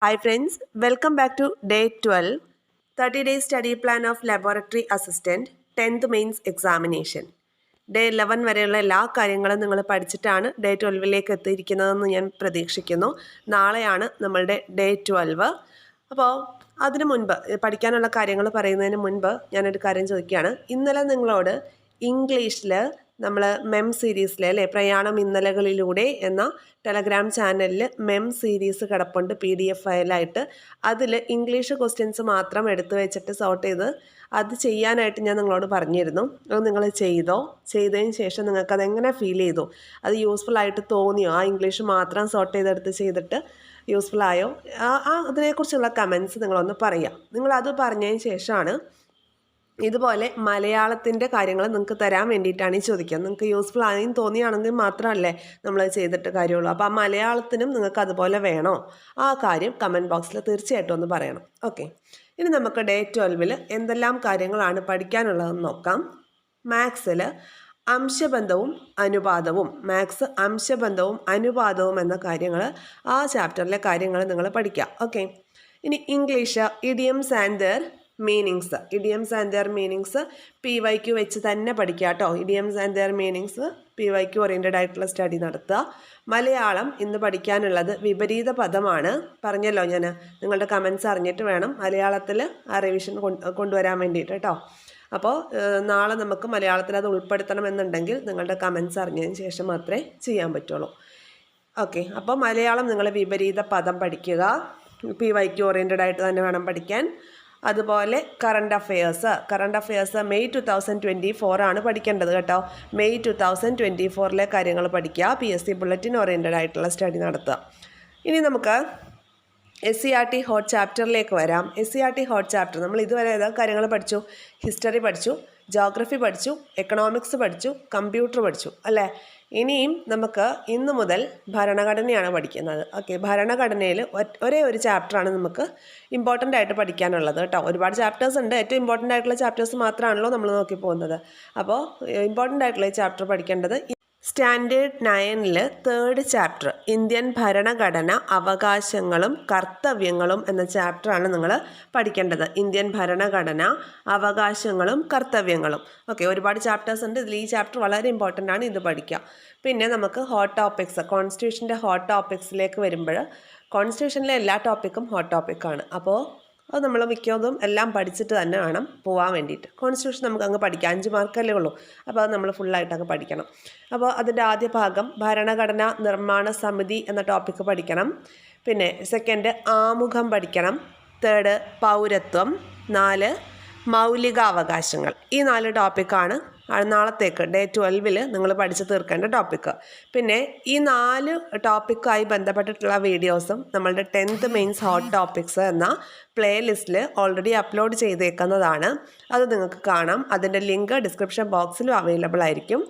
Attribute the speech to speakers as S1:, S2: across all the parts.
S1: Hi friends, welcome back to day 12, 30-day study plan of laboratory assistant, 10th mains examination. Day 11 വരെയുള്ള എല്ലാ കാര്യങ്ങളും നിങ്ങൾ പഠിച്ചിട്ടാണ് day 12ലേക്ക് എത്തിയിരിക്കുന്നതെന്ന് ഞാൻ പ്രതീക്ഷിക്കുന്നു. നാളെയാണ് നമ്മളുടെ ഡേ 12. അപ്പോൾ അതിനു മുൻപ് പഠിക്കാനുള്ള കാര്യങ്ങൾ പറയുന്നതിന് മുൻപ് ഞാനൊരു കാര്യം ചോദിക്കുകയാണ്. ഇന്നലെ നിങ്ങളോട് ഇംഗ്ലീഷിൽ നമ്മൾ മെം സീരീസിലെ അല്ലേ പ്രയാണം ഇന്നലകളിലൂടെ എന്ന ടെലഗ്രാം ചാനലിൽ മെം സീരീസ് കിടപ്പുണ്ട് PDF ഫയലായിട്ട്. അതിൽ ഇംഗ്ലീഷ് ക്വസ്റ്റ്യൻസ് മാത്രം എടുത്തു വെച്ചിട്ട് സോർട്ട് ചെയ്ത് അത് ചെയ്യാനായിട്ട് ഞാൻ നിങ്ങളോട് പറഞ്ഞിരുന്നു. അത് നിങ്ങൾ ചെയ്തതിന് ശേഷം നിങ്ങൾക്ക് അതെങ്ങനെ ഫീൽ ചെയ്തു, അത് യൂസ്ഫുൾ ആയിട്ട് തോന്നിയോ, ആ ഇംഗ്ലീഷ് മാത്രം സോർട്ട് ചെയ്തെടുത്ത് ചെയ്തിട്ട് യൂസ്ഫുൾ ആയോ, അതിനെക്കുറിച്ചുള്ള കമൻസ് നിങ്ങളൊന്ന് പറയാം. നിങ്ങളത് പറഞ്ഞതിന് ശേഷമാണ് ഇതുപോലെ മലയാളത്തിൻ്റെ കാര്യങ്ങൾ നിങ്ങൾക്ക് തരാൻ വേണ്ടിയിട്ടാണ് ഈ ചോദിക്കുക. നിങ്ങൾക്ക് യൂസ്ഫുൾ ആയെന്ന് തോന്നിയാണെങ്കിൽ മാത്രമല്ലേ നമ്മൾ ചെയ്തിട്ട് കാര്യമുള്ളൂ. അപ്പോൾ ആ മലയാളത്തിനും നിങ്ങൾക്ക് അതുപോലെ വേണോ, ആ കാര്യം കമൻറ്റ് ബോക്സിൽ തീർച്ചയായിട്ടും ഒന്ന് പറയണം. ഓക്കെ, ഇനി നമുക്ക് ഡേ 12 എന്തെല്ലാം കാര്യങ്ങളാണ് പഠിക്കാനുള്ളതെന്ന് നോക്കാം. മാത്സിൽ അംശബന്ധവും അനുപാതവും, മാത്സ് അംശബന്ധവും അനുപാതവും എന്ന കാര്യങ്ങൾ, ആ ചാപ്റ്ററിലെ കാര്യങ്ങൾ നിങ്ങൾ പഠിക്കുക. ഓക്കെ, ഇനി English idioms and their meanings PYQ വെച്ച് തന്നെ പഠിക്കുക കേട്ടോ. Idioms and their meanings PYQ oriented ആയിട്ടുള്ള സ്റ്റഡി നടത്തുക. മലയാളം ഇന്ന് പഠിക്കാനുള്ളത് വിപരീത പദമാണ്. പറഞ്ഞല്ലോ ഞാൻ, നിങ്ങളുടെ കമൻസ് അറിഞ്ഞിട്ട് വേണം മലയാളത്തിൽ ആ റിവിഷൻ കൊണ്ടുവരാൻ വേണ്ടിയിട്ട് കേട്ടോ. അപ്പോൾ നാളെ നമുക്ക് മലയാളത്തിൽ അത് ഉൾപ്പെടുത്തണമെന്നുണ്ടെങ്കിൽ നിങ്ങളുടെ കമൻസ് അറിഞ്ഞതിന് ശേഷം മാത്രമേ ചെയ്യാൻ പറ്റുള്ളൂ. ഓക്കെ, അപ്പോൾ മലയാളം നിങ്ങൾ വിപരീത പദം പഠിക്കുക. PYQ ഓറിയൻറ്റഡ് ആയിട്ട് തന്നെ വേണം പഠിക്കാൻ. അതുപോലെ കറണ്ട് അഫെയേഴ്സ് മെയ് 2024 ആണ് പഠിക്കേണ്ടത് കേട്ടോ. മെയ് 2024 കാര്യങ്ങൾ പഠിക്കുക. PSC ബുള്ളറ്റിൻ ഓറിയൻറ്റഡ് ആയിട്ടുള്ള സ്റ്റഡി നടത്തുക. ഇനി നമുക്ക് SCERT ഹോട്ട് ചാപ്റ്ററിലേക്ക് വരാം. SCERT ഹോട്ട് ചാപ്റ്റർ നമ്മൾ ഇതുവരെ ഏതാ കാര്യങ്ങൾ പഠിച്ചു? ഹിസ്റ്ററി പഠിച്ചു, ജോഗ്രഫി പഠിച്ചു, എക്കണോമിക്സ് പഠിച്ചു, കമ്പ്യൂട്ടർ പഠിച്ചു അല്ലേ. ഇനിയും നമുക്ക് ഇന്ന് മുതൽ ഭരണഘടനയാണ് പഠിക്കുന്നത്. ഓക്കെ, ഭരണഘടനയിൽ ഒരേ ഒരു ചാപ്റ്ററാണ് നമുക്ക് ഇമ്പോർട്ടൻ്റ് ആയിട്ട് പഠിക്കാനുള്ളത് കേട്ടോ. ഒരുപാട് ചാപ്റ്റേഴ്സ് ഉണ്ട്, ഏറ്റവും ഇമ്പോർട്ടൻ്റ് ആയിട്ടുള്ള ചാപ്റ്റേഴ്സ് മാത്രമാണല്ലോ നമ്മൾ നോക്കി പോകുന്നത്. അപ്പോൾ ഇമ്പോർട്ടൻ്റ് ആയിട്ടുള്ള ഈ ചാപ്റ്റർ പഠിക്കേണ്ടത് സ്റ്റാൻഡേർഡ് 9 3rd ചാപ്റ്റർ ഇന്ത്യൻ ഭരണഘടന അവകാശങ്ങളും കർത്തവ്യങ്ങളും എന്ന ചാപ്റ്ററാണ് നിങ്ങൾ പഠിക്കേണ്ടത്. ഇന്ത്യൻ ഭരണഘടന അവകാശങ്ങളും കർത്തവ്യങ്ങളും. ഓക്കെ, ഒരുപാട് ചാപ്റ്റേഴ്സ് ഉണ്ട്, ഇതിൽ ഈ ചാപ്റ്റർ വളരെ ഇമ്പോർട്ടൻ്റ് ആണ്, ഇത് പഠിക്കുക. പിന്നെ നമുക്ക് ഹോട്ട് ടോപ്പിക്സ്, കോൺസ്റ്റിറ്റ്യൂഷൻ്റെ ഹോട്ട് ടോപ്പിക്സിലേക്ക് വരുമ്പോൾ കോൺസ്റ്റിറ്റ്യൂഷനിലെ എല്ലാ ടോപ്പിക്കും ഹോട്ട് ടോപ്പിക്കാണ്. അപ്പോൾ അത് നമ്മൾ മിക്കതും എല്ലാം പഠിച്ചിട്ട് തന്നെ വേണം പോകാൻ വേണ്ടിയിട്ട്. കോൺസ്റ്റിറ്റ്യൂഷൻ നമുക്ക് അങ്ങ് പഠിക്കാം, 5 മാർക്കല്ലേ ഉള്ളൂ. അപ്പോൾ അത് നമ്മൾ ഫുള്ളായിട്ട് അങ്ങ് പഠിക്കണം. അപ്പോൾ അതിൻ്റെ ആദ്യ ഭാഗം ഭരണഘടനാ നിർമ്മാണ സമിതി എന്ന ടോപ്പിക്ക് പഠിക്കണം. പിന്നെ സെക്കൻഡ് ആമുഖം പഠിക്കണം. തേർഡ് പൗരത്വം. 4 മൗലികാവകാശങ്ങൾ. ഈ 4 ടോപ്പിക്കാണ് നാളത്തേക്ക് ഡേ 12 നിങ്ങൾ പഠിച്ച് തീർക്കേണ്ട ടോപ്പിക്ക്. പിന്നെ ഈ 4 ടോപ്പിക്കായി ബന്ധപ്പെട്ടിട്ടുള്ള വീഡിയോസും നമ്മളുടെ 10th മെയിൻസ് ഹോട്ട് ടോപ്പിക്സ് എന്ന പ്ലേലിസ്റ്റിൽ ഓൾറെഡി അപ്ലോഡ് ചെയ്തേക്കുന്നതാണ്. അത് നിങ്ങൾക്ക് കാണാം. അതിൻ്റെ ലിങ്ക് ഡിസ്ക്രിപ്ഷൻ ബോക്സിലും അവൈലബിൾ ആയിരിക്കും.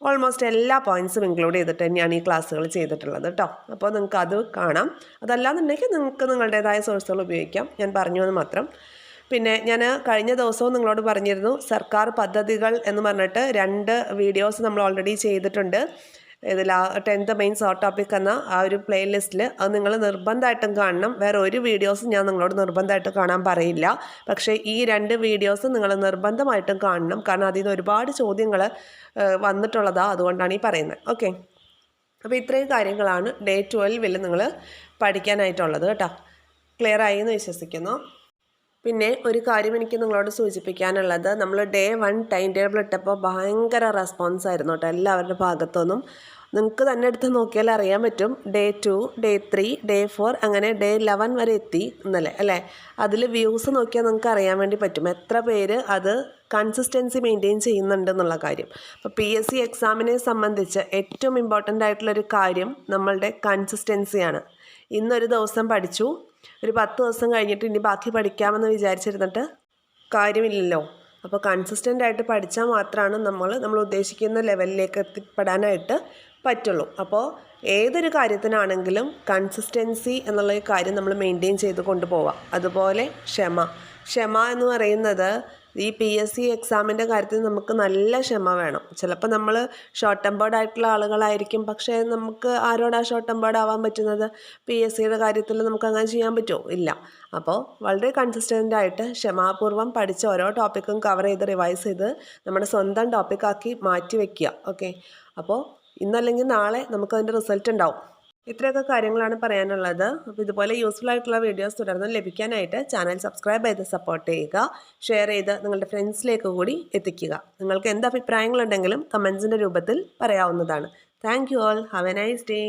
S1: ഓൾമോസ്റ്റ് എല്ലാ പോയിൻറ്റ്സും ഇൻക്ലൂഡ് ചെയ്തിട്ട് തന്നെയാണ് ഈ ക്ലാസ്സുകൾ ചെയ്തിട്ടുള്ളത് കേട്ടോ. അപ്പോൾ നിങ്ങൾക്ക് അത് കാണാം. അതല്ലാന്നുണ്ടെങ്കിൽ നിങ്ങൾക്ക് നിങ്ങളുടേതായ സോഴ്സുകൾ ഉപയോഗിക്കാം, ഞാൻ പറഞ്ഞു എന്ന് മാത്രം. പിന്നെ ഞാൻ കഴിഞ്ഞ ദിവസവും നിങ്ങളോട് പറഞ്ഞിരുന്നു, സർക്കാർ പദ്ധതികൾ എന്ന് പറഞ്ഞിട്ട് 2 വീഡിയോസ് നമ്മൾ ഓൾറെഡി ചെയ്തിട്ടുണ്ട്. ഇതിൽ 10th മെയിൻസ് ഹോട്ട് ടോപ്പിക് എന്ന ആ ഒരു പ്ലേലിസ്റ്റിൽ. അത് നിങ്ങൾ നിർബന്ധമായിട്ടും കാണണം. വേറെ ഒരു വീഡിയോസും ഞാൻ നിങ്ങളോട് നിർബന്ധമായിട്ട് കാണാൻ പറയില്ല. പക്ഷേ ഈ 2 വീഡിയോസ് നിങ്ങൾ നിർബന്ധമായിട്ടും കാണണം. കാരണം അതിൽ നിന്ന് ഒരുപാട് ചോദ്യങ്ങൾ വന്നിട്ടുള്ളതാണ്, അതുകൊണ്ടാണ് ഈ പറയുന്നത്. ഓക്കെ, അപ്പോൾ ഇത്രയും കാര്യങ്ങളാണ് ഡേ 12 നിങ്ങൾ പഠിക്കാനായിട്ടുള്ളത് കേട്ടോ. ക്ലിയർ ആയി എന്ന് വിശ്വസിക്കുന്നു. പിന്നെ ഒരു കാര്യം എനിക്ക് നിങ്ങളോട് സൂചിപ്പിക്കാനുള്ളത്, നമ്മൾ ഡേ 1 ടൈം ടേബിൾ ഇട്ടപ്പോൾ ഭയങ്കര റെസ്പോൺസ് ആയിരുന്നു കേട്ടോ എല്ലാവരുടെ ഭാഗത്തുനിന്നും. നിങ്ങൾക്ക് തന്നെ എടുത്ത് നോക്കിയാൽ അറിയാൻ പറ്റും. ഡേ 2, ഡേ 3, ഡേ 4 അങ്ങനെ ഡേ 11 വരെ എത്തി ഇന്നലെ അല്ലേ. അതിൽ വ്യൂസ് നോക്കിയാൽ നിങ്ങൾക്ക് അറിയാൻ വേണ്ടി പറ്റും എത്ര പേര് അത് കൺസിസ്റ്റൻസി മെയിൻറ്റെയിൻ ചെയ്യുന്നുണ്ടെന്നുള്ള കാര്യം. അപ്പോൾ PSC എക്സാമിനെ സംബന്ധിച്ച് ഏറ്റവും ഇമ്പോർട്ടൻ്റ് ആയിട്ടുള്ളൊരു കാര്യം നമ്മളുടെ കൺസിസ്റ്റൻസിയാണ്. ഇന്നൊരു ദിവസം പഠിച്ചു, ഒരു 10 ദിവസം കഴിഞ്ഞിട്ട് ഇനി ബാക്കി പഠിക്കാമെന്ന് വിചാരിച്ചിരുന്നിട്ട് കാര്യമില്ലല്ലോ. അപ്പോൾ കൺസിസ്റ്റൻ്റ് ആയിട്ട് പഠിച്ചാൽ മാത്രമാണ് നമ്മൾ ഉദ്ദേശിക്കുന്ന ലെവലിലേക്ക് എത്തിപ്പെടാനായിട്ട് പറ്റുള്ളൂ. അപ്പോൾ ഏതൊരു കാര്യത്തിനാണെങ്കിലും കൺസിസ്റ്റൻസി എന്നുള്ള കാര്യം നമ്മൾ മെയിൻറ്റെയിൻ ചെയ്ത് കൊണ്ടുപോവാം. അതുപോലെ ക്ഷമ എന്ന് പറയുന്നത് ഈ PSC എക്സാമിൻ്റെ കാര്യത്തിൽ നമുക്ക് നല്ല ക്ഷമ വേണം. ചിലപ്പോൾ നമ്മൾ ഷോർട്ട് ടെമ്പേർഡ് ആയിട്ടുള്ള ആളുകളായിരിക്കും. പക്ഷേ നമുക്ക് ആരോടാ ഷോർട്ട് ടെമ്പേർഡ് ആവാൻ പറ്റുന്നത്? PSCയുടെ കാര്യത്തിൽ നമുക്ക് അങ്ങനെ ചെയ്യാൻ പറ്റുമോ? ഇല്ല. അപ്പോൾ വളരെ കൺസിസ്റ്റൻ്റ് ആയിട്ട് ക്ഷമാപൂർവ്വം പഠിച്ച ഓരോ ടോപ്പിക്കും കവർ ചെയ്ത് റിവൈസ് ചെയ്ത് നമ്മുടെ സ്വന്തം ടോപ്പിക്കാക്കി മാറ്റി വയ്ക്കുക. ഓക്കെ, അപ്പോൾ ഇന്നല്ലെങ്കിൽ നാളെ നമുക്കതിൻ്റെ റിസൾട്ട് ഉണ്ടാവും. ഇത്രയൊക്കെ കാര്യങ്ങളാണ് പറയാനുള്ളത്. അപ്പോൾ ഇതുപോലെ യൂസ്ഫുൾ ആയിട്ടുള്ള വീഡിയോസ് തുടർന്ന് ലഭിക്കാനായിട്ട് ചാനൽ സബ്സ്ക്രൈബ് ചെയ്ത് സപ്പോർട്ട് ചെയ്യുക, ഷെയർ ചെയ്ത് നിങ്ങളുടെ ഫ്രണ്ട്സിലേക്ക് കൂടി എത്തിക്കുക. നിങ്ങൾക്ക് എന്ത് അഭിപ്രായങ്ങളുണ്ടെങ്കിലും കമൻസിൻ്റെ രൂപത്തിൽ പറയാവുന്നതാണ്. Thank you all. Have A nice day.